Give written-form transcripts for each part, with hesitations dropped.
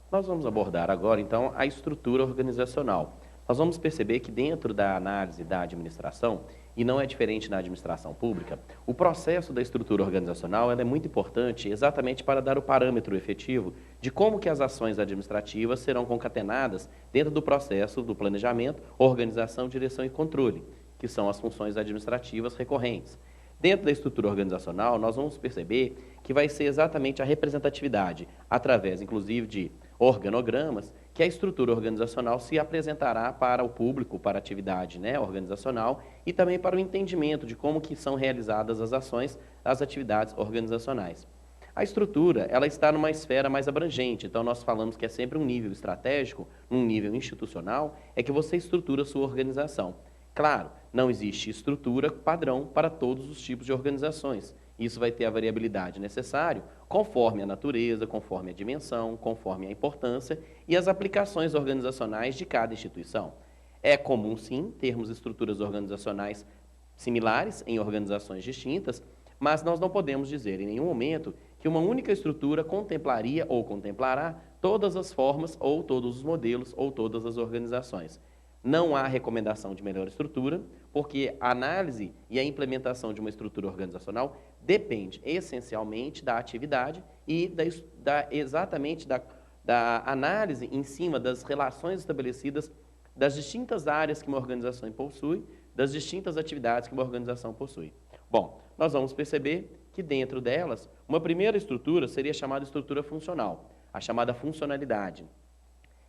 Nós vamos abordar agora, então, a estrutura organizacional. Nós vamos perceber que dentro da análise da administração, e não é diferente na administração pública, o processo da estrutura organizacional ela é muito importante exatamente para dar o parâmetro efetivo de como que as ações administrativas serão concatenadas dentro do processo do planejamento, organização, direção e controle, que são as funções administrativas recorrentes. Dentro da estrutura organizacional, nós vamos perceber que vai ser exatamente a representatividade, através, inclusive, de organogramas, que a estrutura organizacional se apresentará para o público, para a atividade, né, organizacional e também para o entendimento de como que são realizadas as ações, as atividades organizacionais. A estrutura, ela está numa esfera mais abrangente, então nós falamos que é sempre um nível estratégico, um nível institucional, é que você estrutura a sua organização. Claro, não existe estrutura padrão para todos os tipos de organizações. Isso vai ter a variabilidade necessária conforme a natureza, conforme a dimensão, conforme a importância e as aplicações organizacionais de cada instituição. É comum, sim, termos estruturas organizacionais similares em organizações distintas, mas nós não podemos dizer em nenhum momento que uma única estrutura contemplaria ou contemplará todas as formas ou todos os modelos ou todas as organizações. Não há recomendação de melhor estrutura, porque a análise e a implementação de uma estrutura organizacional depende essencialmente da atividade e exatamente da análise em cima das relações estabelecidas das distintas áreas que uma organização possui, das distintas atividades que uma organização possui. Bom, nós vamos perceber que dentro delas, uma primeira estrutura seria chamada estrutura funcional, a chamada funcionalidade.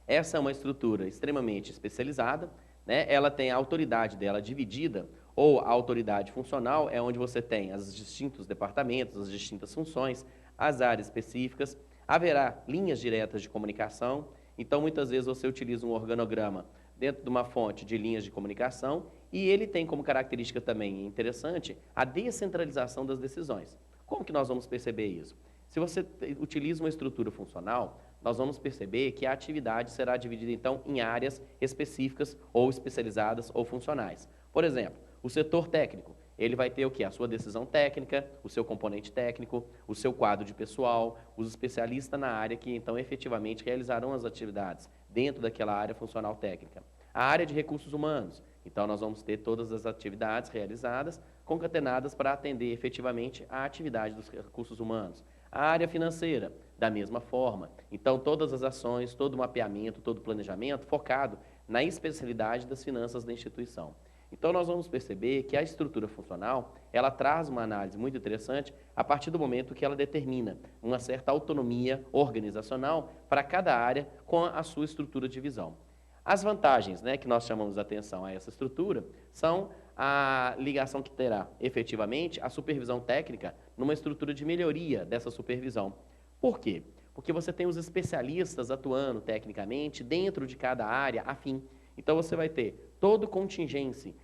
Essa é uma estrutura extremamente especializada, né? Ela tem a autoridade dela dividida, ou a autoridade funcional é onde você tem os distintos departamentos, as distintas funções, as áreas específicas, haverá linhas diretas de comunicação, então muitas vezes você utiliza um organograma dentro de uma fonte de linhas de comunicação e ele tem como característica também interessante a descentralização das decisões. Como que nós vamos perceber isso? Se você utiliza uma estrutura funcional, nós vamos perceber que a atividade será dividida, então, em áreas específicas ou especializadas ou funcionais. Por exemplo, o setor técnico, ele vai ter o quê? A sua decisão técnica, o seu componente técnico, o seu quadro de pessoal, os especialistas na área que, então, efetivamente realizarão as atividades dentro daquela área funcional técnica. A área de recursos humanos, então, nós vamos ter todas as atividades realizadas, concatenadas para atender efetivamente a atividade dos recursos humanos. A área financeira, da mesma forma. Então, todas as ações, todo o mapeamento, todo o planejamento focado na especialidade das finanças da instituição. Então, nós vamos perceber que a estrutura funcional, ela traz uma análise muito interessante a partir do momento que ela determina uma certa autonomia organizacional para cada área com a sua estrutura de visão. As vantagens, né, que nós chamamos a atenção a essa estrutura são a ligação que terá efetivamente a supervisão técnica numa estrutura de melhoria dessa supervisão. Por quê? Porque você tem os especialistas atuando tecnicamente dentro de cada área afim. Então você vai ter todo contingente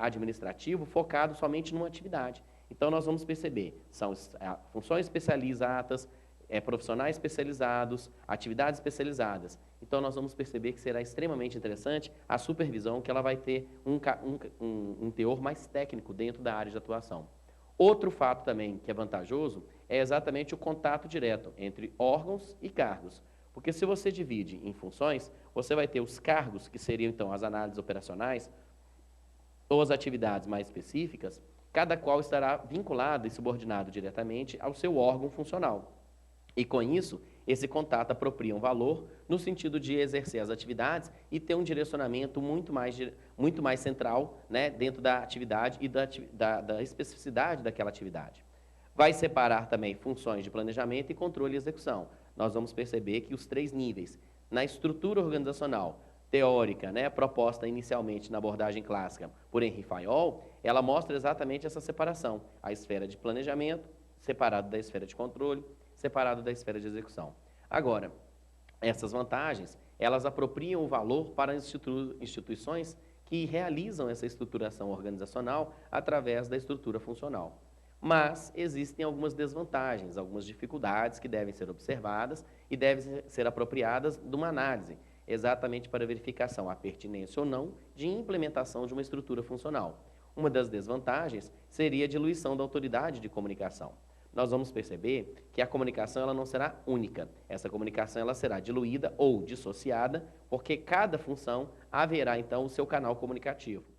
administrativo focado somente numa atividade. Então nós vamos perceber, são funções especializadas, profissionais especializados, atividades especializadas. Então, nós vamos perceber que será extremamente interessante a supervisão, que ela vai ter um teor mais técnico dentro da área de atuação. Outro fato também que é vantajoso é exatamente o contato direto entre órgãos e cargos. Porque se você divide em funções, você vai ter os cargos, que seriam, então, as análises operacionais, ou as atividades mais específicas, cada qual estará vinculado e subordinado diretamente ao seu órgão funcional. E com isso, esse contato apropria um valor no sentido de exercer as atividades e ter um direcionamento muito mais central, né, dentro da atividade e da especificidade daquela atividade. Vai separar também funções de planejamento e controle e execução. Nós vamos perceber que os 3 níveis, na estrutura organizacional teórica, né, proposta inicialmente na abordagem clássica por Henri Fayol, ela mostra exatamente essa separação, a esfera de planejamento, separado da esfera de controle, separado da esfera de execução. Agora, essas vantagens, elas apropriam o valor para instituições que realizam essa estruturação organizacional através da estrutura funcional. Mas existem algumas desvantagens, algumas dificuldades que devem ser observadas e devem ser apropriadas de uma análise, exatamente para verificação a pertinência ou não de implementação de uma estrutura funcional. Uma das desvantagens seria a diluição da autoridade de comunicação. nós vamos perceber que a comunicação ela não será única. Essa comunicação ela será diluída ou dissociada, porque cada função haverá então o seu canal comunicativo.